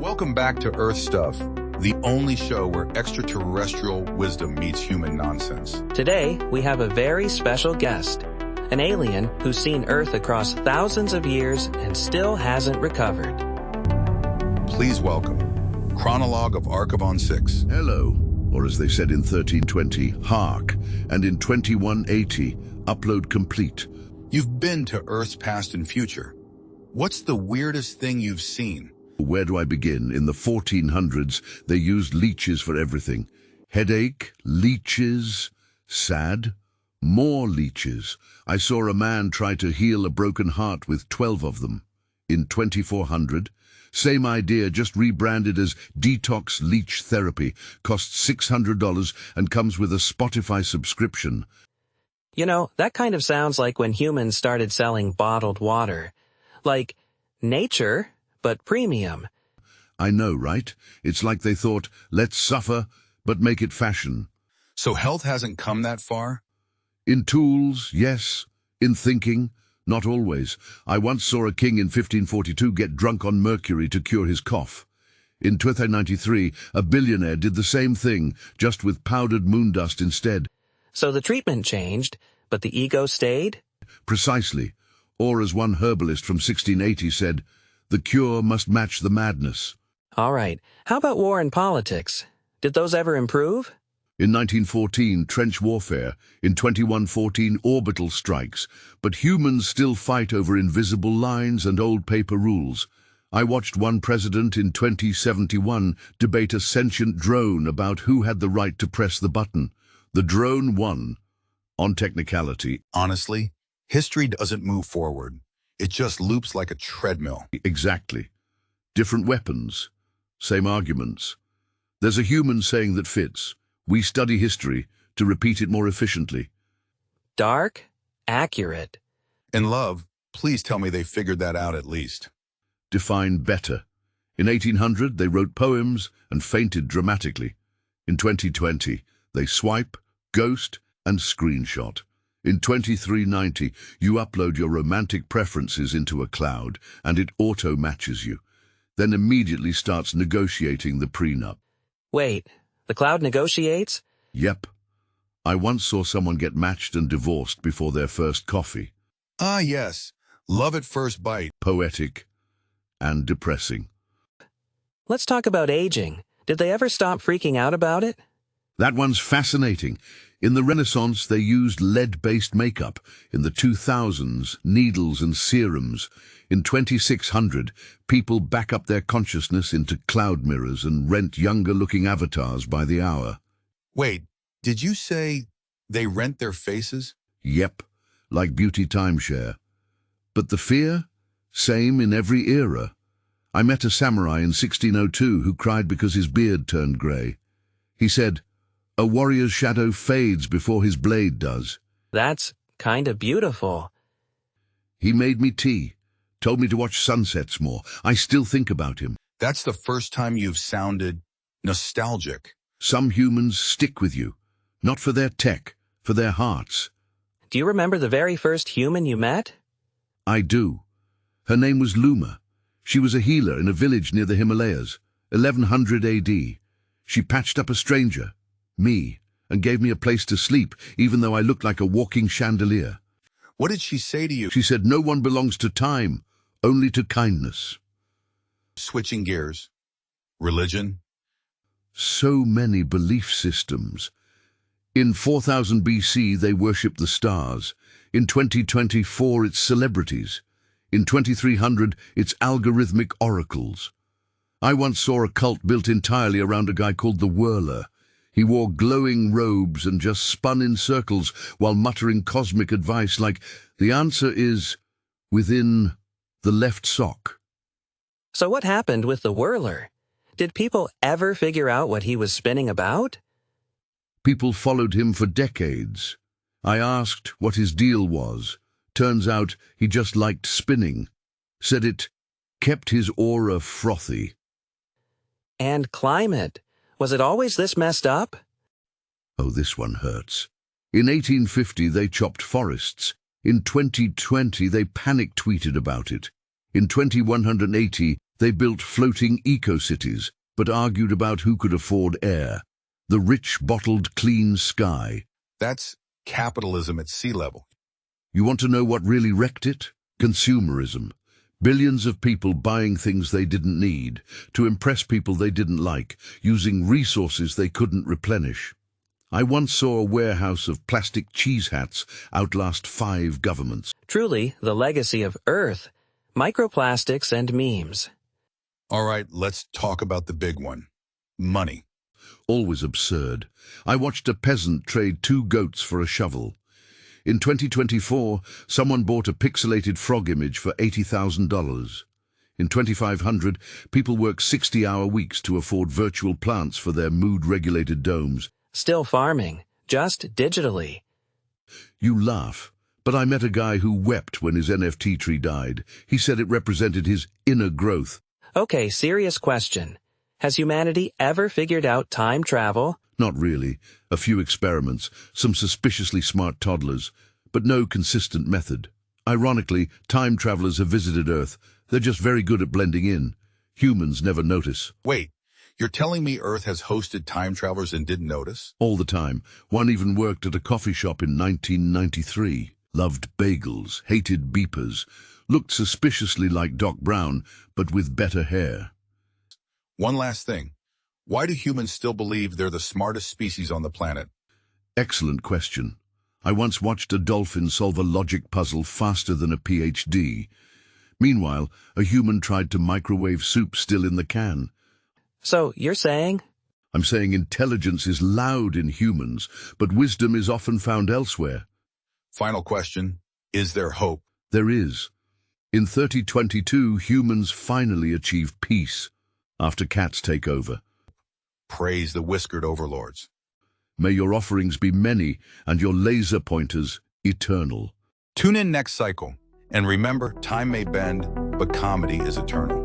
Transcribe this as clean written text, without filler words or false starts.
Welcome back to Earth Stuff, the only show where extraterrestrial wisdom meets human nonsense. Today, we have a very special guest, an alien who's seen Earth across thousands of years and still hasn't recovered. Please welcome Chronologue of Archivon 6. Hello, or as they said in 1320, hark, and in 2180, upload complete. You've been to Earth's past and future. What's the weirdest thing you've seen? Where do I begin? In the 1400s, they used leeches for everything. Headache, leeches, sad, more leeches. I saw a man try to heal a broken heart with 12 of them. In 2400, same idea, just rebranded as detox leech therapy, costs $600 and comes with a Spotify subscription. You know, that kind of sounds like when humans started selling bottled water. Like nature, but premium. I know, right? It's like they thought, let's suffer, but make it fashion. So health hasn't come that far? In tools, yes. In thinking, not always. I once saw a king in 1542 get drunk on mercury to cure his cough. In 1293, a billionaire did the same thing, just with powdered moon dust instead. So the treatment changed, but the ego stayed? Precisely. Or as one herbalist from 1680 said, the cure must match the madness. All right, how about war and politics? Did those ever improve? In 1914, trench warfare. In 2114, orbital strikes. But humans still fight over invisible lines and old paper rules. I watched one president in 2071 debate a sentient drone about who had the right to press the button. The drone won. On technicality. Honestly, history doesn't move forward. It just loops like a treadmill. Exactly. Different weapons. Same arguments. There's a human saying that fits. We study history to repeat it more efficiently. Dark, accurate. In love, please tell me they figured that out at least. Define better. In 1800, they wrote poems and fainted dramatically. In 2020, they swipe, ghost, and screenshot. In 2390, you upload your romantic preferences into a cloud, and it auto-matches you, then immediately starts negotiating the prenup. Wait, the cloud negotiates? Yep. I once saw someone get matched and divorced before their first coffee. Ah, yes. Love at first bite. Poetic and depressing. Let's talk about aging. Did they ever stop freaking out about it? That one's fascinating. In the Renaissance, they used lead-based makeup. In the 2000s, needles and serums. In 2600, people back up their consciousness into cloud mirrors and rent younger-looking avatars by the hour. Wait, did you say they rent their faces? Yep, like beauty timeshare. But the fear? Same in every era. I met a samurai in 1602 who cried because his beard turned grey. He said, "A warrior's shadow fades before his blade does." That's kind of beautiful. He made me tea, told me to watch sunsets more. I still think about him. That's the first time you've sounded nostalgic. Some humans stick with you, not for their tech, for their hearts. Do you remember the very first human you met? I do. Her name was Luma. She was a healer in a village near the Himalayas, 1100 AD. She patched up a stranger, me, and gave me a place to sleep, even though I looked like a walking chandelier. What did she say to you? She said, "No one belongs to time, only to kindness." Switching gears. Religion? So many belief systems. In 4000 BC, they worshipped the stars. In 2024, it's celebrities. In 2300, it's algorithmic oracles. I once saw a cult built entirely around a guy called the Whirler. He wore glowing robes and just spun in circles while muttering cosmic advice like, the answer is within the left sock. So what happened with the Whirler? Did people ever figure out what he was spinning about? People followed him for decades. I asked what his deal was. Turns out he just liked spinning. Said it kept his aura frothy. And climate. Was it always this messed up? Oh, this one hurts. In 1850, they chopped forests. In 2020, they panic-tweeted about it. In 2180, They built floating eco-cities, but argued about who could afford air. The rich bottled clean sky. That's capitalism at sea level. You want to know what really wrecked it? Consumerism. Billions of people buying things they didn't need, to impress people they didn't like, using resources they couldn't replenish. I once saw a warehouse of plastic cheese hats outlast 5 governments. Truly, the legacy of Earth, microplastics and memes. All right, let's talk about the big one. Money. Always absurd. I watched a peasant trade 2 goats for a shovel. In 2024, someone bought a pixelated frog image for $80,000. In 2500, people work 60-hour weeks to afford virtual plants for their mood-regulated domes. Still farming, just digitally. You laugh, but I met a guy who wept when his NFT tree died. He said it represented his inner growth. Okay, serious question. Has humanity ever figured out time travel? Not really. A few experiments, some suspiciously smart toddlers, but no consistent method. Ironically, time travelers have visited Earth. They're just very good at blending in. Humans never notice. Wait, you're telling me Earth has hosted time travelers and didn't notice? All the time. One even worked at a coffee shop in 1993. Loved bagels, hated beepers, looked suspiciously like Doc Brown, but with better hair. One last thing. Why do humans still believe they're the smartest species on the planet? Excellent question. I once watched a dolphin solve a logic puzzle faster than a PhD. Meanwhile, a human tried to microwave soup still in the can. So, you're saying? I'm saying intelligence is loud in humans, but wisdom is often found elsewhere. Final question. Is there hope? There is. In 3022, humans finally achieve peace, after cats take over. Praise the whiskered overlords. May your offerings be many and your laser pointers eternal. Tune in next cycle, and remember, time may bend, but comedy is eternal.